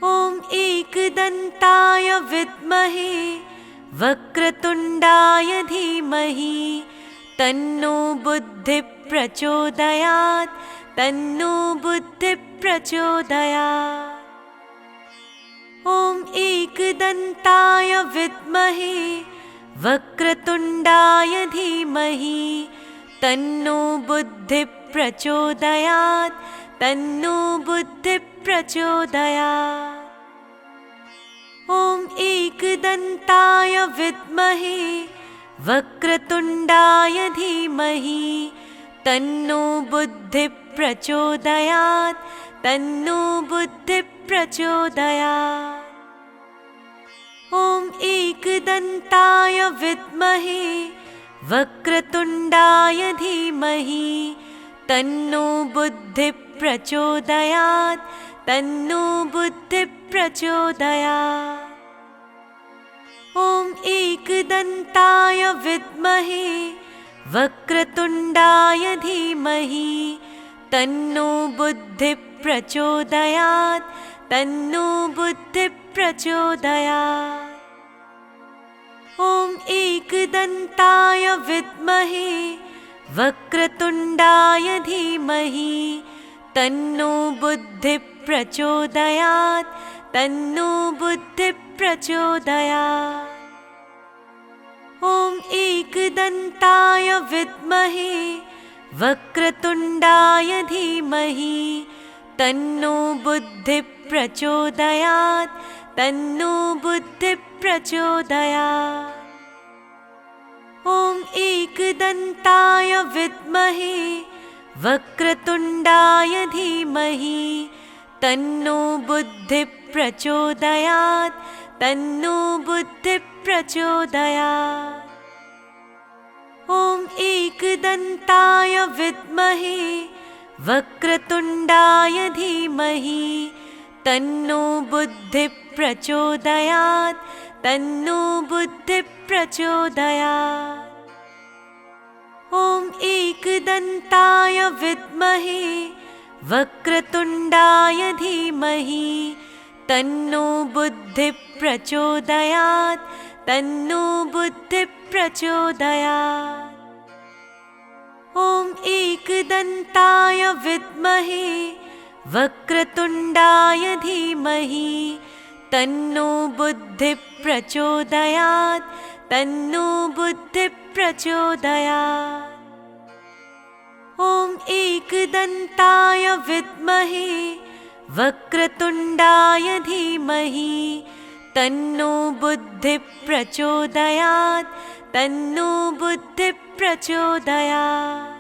ॐ एकदन्ताय विद्महे वक्रतुण्डाय धीमहि तन्नो बुद्धिः प्रचोदयात्। तन्नो बुद्धिः प्रचोदयात्। ॐ एकदन्ताय विद्महे वक्रतुण्डाय धीमहि तन्नो बुद्धिः प्रचोदयात्। तन्नो बुद्धिः प्रचोदयात्। ॐ एकदन्ताय विद्महे वक्रतुण्डाय धीमहि तन्नो बुद्धिः प्रचोदयात्। तन्नो बुद्धिः प्रचोदयात्। ॐ एकदन्ताय विद्महे वक्रतुण्डाय धीमहि तन्नो बुद्धिः प्रचोदयात्। तन्नो बुद्धिः प्रचोदयात्। ॐ एकदन्ताय विद्महे वक्रतुण्डाय धीमहि तन्नो बुद्धिः प्रचोदयात्। तन्नो बुद्धिः प्रचोदयात्। ॐ एकदन्ताय विद्महे वक्रतुण्डाय धीमहि तन्नो बुद्धिः प्रचोदयात्। तन्नो बुद्धिः प्रचोदयात्। ॐ एकदन्ताय विद्महे वक्रतुण्डाय धीमहि तन्नो बुद्धिः प्रचोदयात्। तन्नो बुद्धिः प्रचोदयात्। ॐ एकदन्ताय विद्महे वक्रतुण्डाय धीमहि तन्नो बुद्धिः प्रचोदयात्। तन्नो बुद्धिः प्रचोदयात्। ॐ एकदन्ताय विद्महे वक्रतुण्डाय धीमहि तन्नो बुद्धिः प्रचोदयात्। तन्नो बुद्धिः प्रचोदयात्। ॐ एकदन्ताय विद्महे वक्रतुण्डाय धीमहि तन्नो बुद्धिः प्रचोदयात्। तन्नो बुद्धिः प्रचोदयात्। ॐ एकदन्ताय विद्महे वक्रतुण्डाय धीमहि तन्नो बुद्धिः प्रचोदयात्। तन्नो बुद्धिः प्रचोदयात्। ॐ एकदन्ताय विद्महे वक्रतुण्डाय धीमहि तन्नो बुद्धिः प्रचोदयात्। तन्नो बुद्धिः प्रचोदयात्।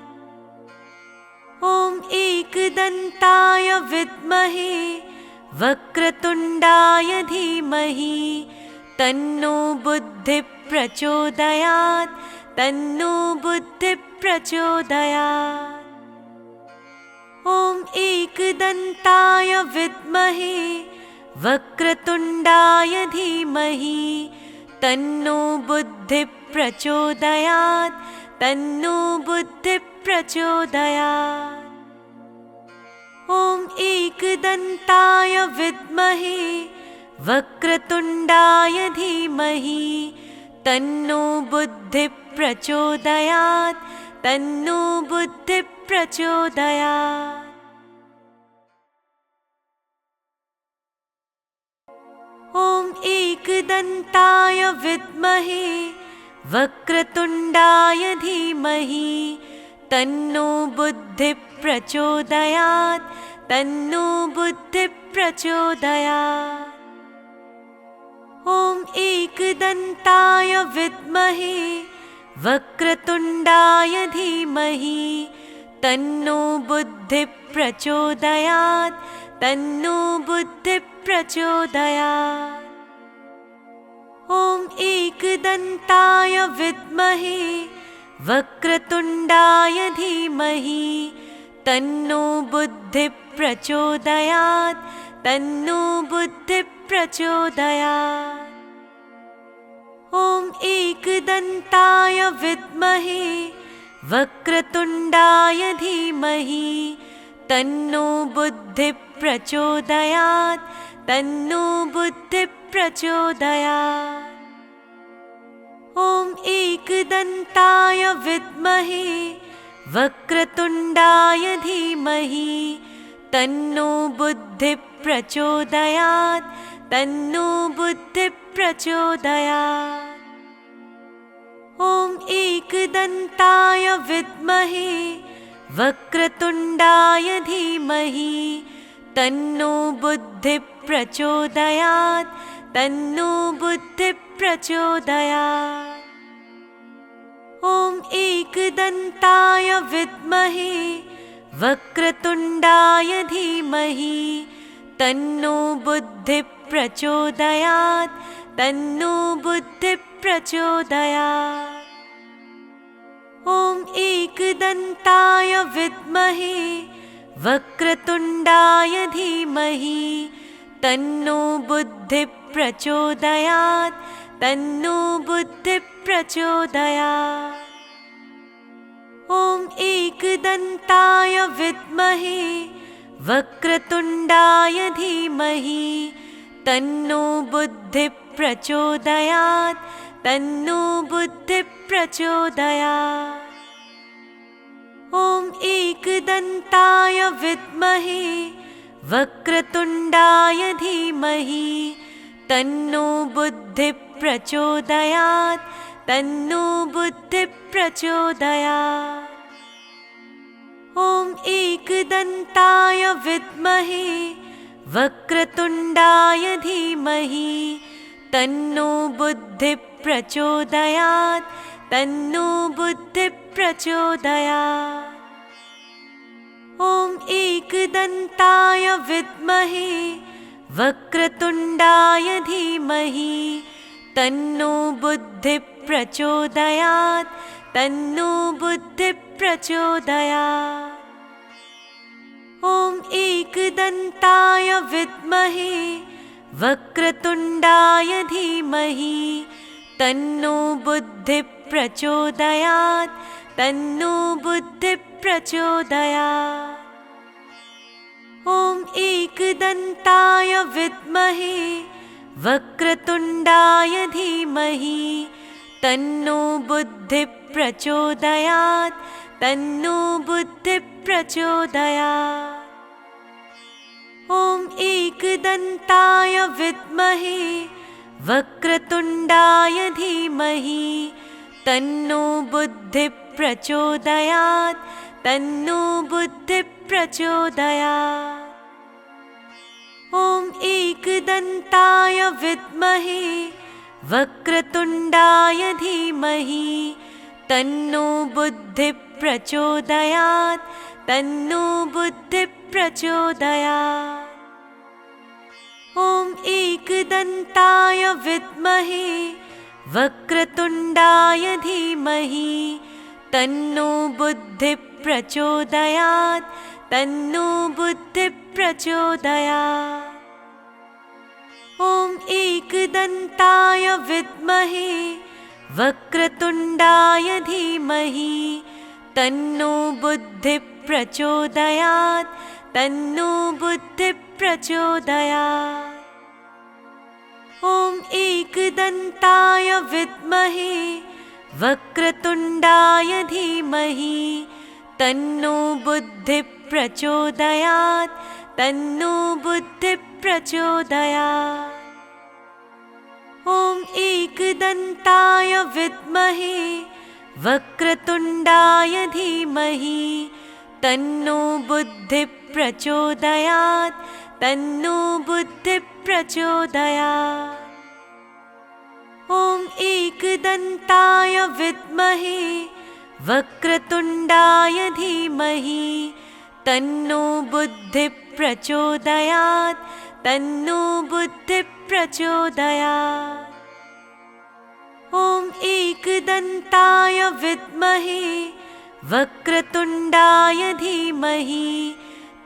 ॐ एकदन्ताय विद्महे वक्रतुण्डाय धीमहि तन्नो बुद्धिः प्रचोदयात् तन्नो बुद्धिः प्रचोदयात्। ॐ एकदन्ताय विद्महे वक्रतुण्डाय धीमहि तन्नो बुद्धिः प्रचोदयात् तन्नो बुद्धिः प्रचोदयात्। ॐ एकदन्ताय विद्महे वक्रतुण्डाय धीमहि तन्नो बुद्धिः प्रचोदयात् तन्नो बुद्धिः प्रचोदयात्। ॐ एकदन्ताय विद्महे वक्रतुण्डाय धीमहि तन्नो बुद्धिः प्रचोदयात् तन्नो बुद्धिः प्रचोदयात्। ॐ एकदन्ताय विद्महे वक्रतुण्डाय धीमहि तन्नो बुद्धिः प्रचोदयात् तन्नो बुद्धिः प्रचोदयात्। ॐ एकदन्ताय विद्महे वक्रतुण्डाय धीमहि तन्नो बुद्धिः प्रचोदयात् तन्नो बुद्धिः प्रचोदयात्। ॐ एकदन्ताय विद्महे वक्रतुण्डाय धीमहि तन्नो बुद्धिः प्रचोदयात् तन्नो बुद्धिः प्रचोदयात्। ॐ एकदन्ताय विद्महे वक्रतुण्डाय धीमहि तन्नो बुद्धिः प्रचोदयात् तन्नो बुद्धिः प्रचोदयात्। ॐ एकदन्ताय विद्महे वक्रतुण्डाय धीमहि तन्नो बुद्धिः प्रचोदयात् तन्नो बुद्धिः प्रचोदयात्। ॐ एकदन्ताय विद्महे वक्रतुण्डाय धीमहि तन्नो बुद्धिः प्रचोदयात् तन्नो बुद्धिः प्रचोदयात्। ॐ एकदन्ताय विद्महे वक्रतुण्डाय धीमहि तन्नो बुद्धिः प्रचोदयात् तन्नो बुद्धिः प्रचोदयात्। ॐ एकदन्ताय विद्महे वक्रतुण्डाय धीमहि तन्नो बुद्धिः प्रचोदयात् तन्नो बुद्धिः प्रचोदयात्। ॐ एकदन्ताय विद्महे वक्रतुण्डाय धीमहि तन्नो बुद्धिः प्रचोदयात् तन्नो बुद्धिः प्रचोदयात्। ॐ एकदन्ताय विद्महे वक्रतुण्डाय धीमहि तन्नो बुद्धिः प्रचोदयात् तन्नो बुद्धिः प्रचोदयात्। ॐ एकदन्ताय विद्महे वक्रतुण्डाय धीमहि तन्नो बुद्धिः प्रचोदयात् तन्नो बुद्धिः प्रचोदयात्। ॐ एकदन्ताय विद्महे वक्रतुण्डाय धीमहि तन्नो बुद्धिः प्रचोदयात् तन्नो बुद्धिः प्रचोदयात्। ॐ एकदन्ताय विद्महे वक्रतुण्डाय धीमहि तन्नो बुद्धिः प्रचोदयात् तन्नो बुद्धिः प्रचोदयात्। ॐ एकदन्ताय विद्महे वक्रतुण्डाय धीमहि तन्नो बुद्धिः प्रचोदयात् तन्नो बुद्धिः प्रचोदयात्। ॐ एकदन्ताय विद्महे वक्रतुण्डाय धीमहि तन्नो बुद्धिः प्रचोदयात् तन्नो बुद्धिः प्रचोदयात्। ॐ एकदन्ताय विद्महे वक्रतुण्डाय धीमहि तन्नो बुद्धिः प्रचोदयात् तन्नो बुद्धिः प्रचोदयात्। ॐ एकदन्ताय विद्महे वक्रतुण्डाय धीमहि तन्नो बुद्धिः प्रचोदयात् तन्नो बुद्धिः प्रचोदयात्। ॐ एकदन्ताय विद्महे वक्रतुण्डाय धीमहि तन्नो बुद्धिः प्रचोदयात् तन्नो बुद्धिः प्रचोदयात्। ॐ एकदन्ताय विद्महे वक्रतुण्डाय धीमहि तन्नो बुद्धिः प्रचोदयात् तन्नो बुद्धिः प्रचोदयात्। ॐ एकदन्ताय विद्महे वक्रतुण्डाय धीमहि तन्नो बुद्धिः प्रचोदयात् तन्नो बुद्धिः प्रचोदयात्। ॐ एकदन्ताय विद्महे वक्रतुण्डाय धीमहि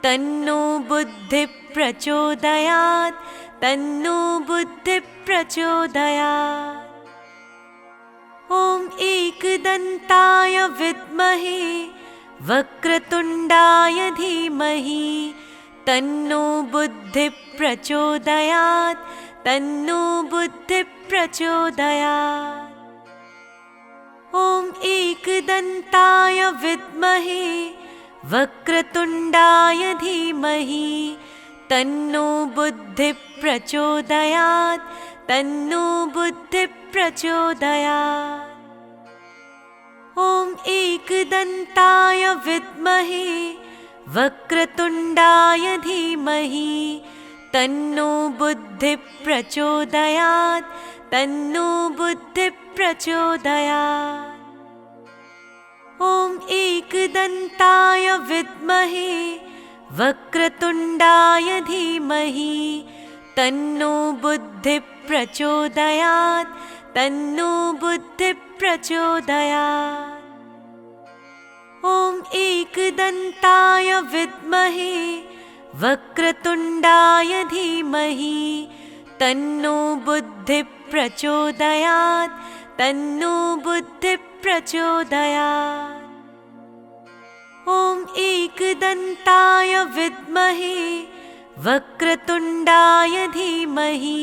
तन्नो बुद्धिः प्रचोदयात् तन्नो बुद्धिः प्रचोदयात्। ॐ एकदन्ताय विद्महे वक्रतुण्डाय धीमहि तन्नो बुद्धिः प्रचोदयात् तन्नो बुद्धिः प्रचोदयात्। ॐ एकदन्ताय विद्महे वक्रतुण्डाय धीमहि तन्नो बुद्धिः प्रचोदयात् तन्नो बुद्धिः प्रचोदयात्। ॐ एकदन्ताय विद्महे वक्रतुण्डाय धीमहि तन्नो बुद्धिः प्रचोदयात् तन्नो बुद्धिः प्रचोदयात्। ॐ एकदन्ताय विद्महे वक्रतुण्डाय धीमहि तन्नो बुद्धिः प्रचोदयात् तन्नो बुद्धिः प्रचोदयात्। ॐ एकदन्ताय विद्महे वक्रतुण्डाय धीमहि तन्नो बुद्धिः प्रचोदयात् तन्नो बुद्धिः प्रचोदयात्। ॐ एकदन्ताय विद्महे वक्रतुण्डाय धीमहि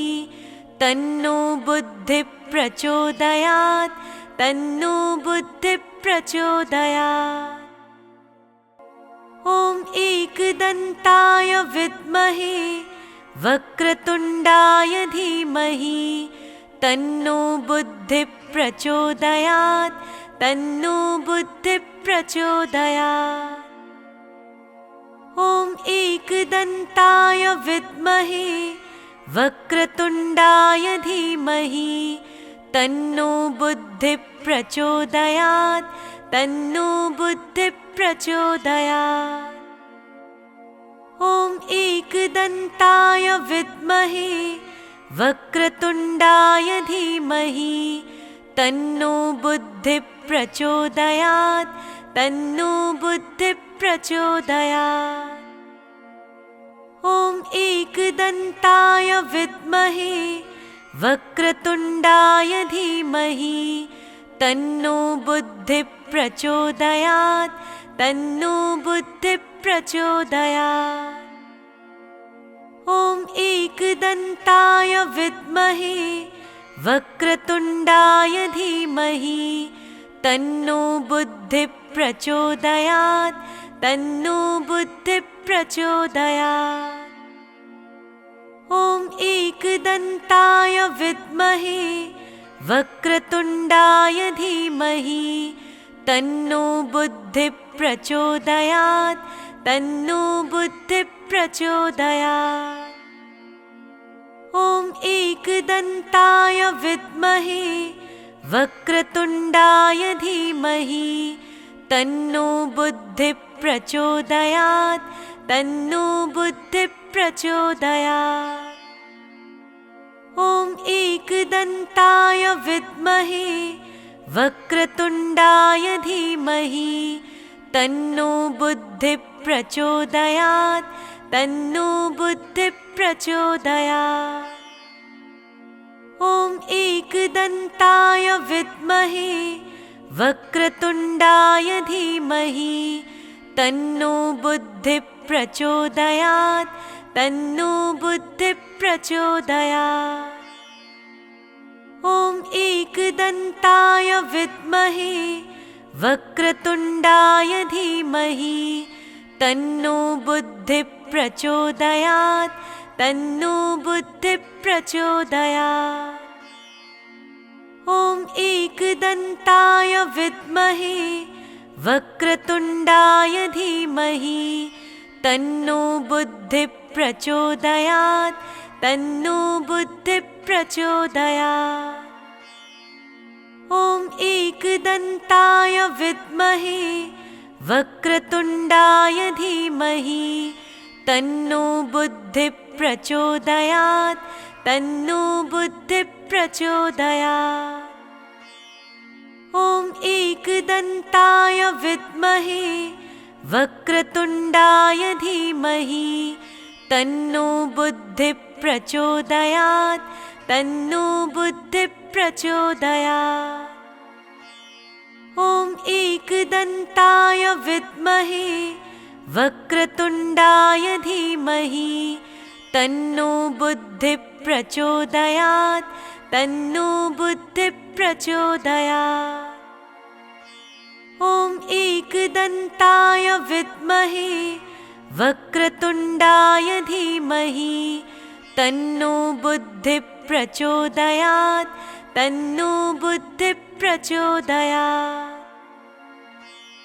तन्नो बुद्धिः प्रचोदयात् तन्नो बुद्धिः प्रचोदयात्। ॐ एकदन्ताय विद्महे वक्रतुण्डाय धीमहि तन्नो बुद्धिः प्रचोदयात् तन्नो बुद्धिः प्रचोदयात्। ॐ एकदन्ताय विद्महे वक्रतुण्डाय धीमहि तन्नो बुद्धिः प्रचोदयात् तन्नो बुद्धिः प्रचोदयात्। ॐ एकदन्ताय विद्महे वक्रतुण्डाय धीमहि तन्नो बुद्धिः प्रचोदयात् तन्नो बुद्धिः प्रचोदयात्। ॐ एकदन्ताय विद्महे वक्रतुण्डाय धीमहि तन्नो बुद्धिः प्रचोदयात् तन्नो बुद्धिः प्रचोदयात्। ॐ एकदन्ताय विद्महे वक्रतुण्डाय धीमहि तन्नो बुद्धिः प्रचोदयात् तन्नो बुद्धिः प्रचोदयात्। ॐ एकदन्ताय विद्महे वक्रतुण्डाय धीमहि तन्नो बुद्धिः प्रचोदयात् तन्नो बुद्धिः प्रचोदयात्। ॐ एकदन्ताय विद्महे वक्रतुण्डाय धीमहि तन्नो बुद्धिः प्रचोदयात् तन्नो बुद्धिः प्रचोदयात्। ॐ एकदन्ताय विद्महे वक्रतुण्डाय धीमहि तन्नो बुद्धिः प्रचोदयात् तन्नो बुद्धिः प्रचोदयात्। ॐ एकदन्ताय विद्महे वक्रतुण्डाय धीमहि तन्नो बुद्धिः प्रचोदयात् तन्नो बुद्धिः प्रचोदयात्। ॐ एकदन्ताय विद्महे वक्रतुण्डाय धीमहि तन्नो बुद्धिः प्रचोदयात् तन्नो बुद्धिः प्रचोदयात्। ॐ एकदन्ताय विद्महे वक्रतुण्डाय धीमहि तन्नो बुद्धिः प्रचोदयात् तन्नो बुद्धिः प्रचोदयात्। ॐ एकदन्ताय विद्महे वक्रतुण्डाय धीमहि तन्नो बुद्धिः प्रचोदयात् तन्नो बुद्धिः प्रचोदयात्। ॐ एकदन्ताय विद्महे वक्रतुण्डाय धीमहि तन्नो बुद्धिः प्रचोदयात् तन्नो बुद्धिः प्रचोदयात्। ॐ एकदन्ताय विद्महे वक्रतुण्डाय धीमहि तन्नो बुद्धिः प्रचोदयात् तन्नो बुद्धिः प्रचोदयात्। ॐ एकदन्ताय विद्महे वक्रतुण्डाय धीमहि तन्नो बुद्धिः प्रचोदयात् तन्नो बुद्धिः प्रचोदयात्।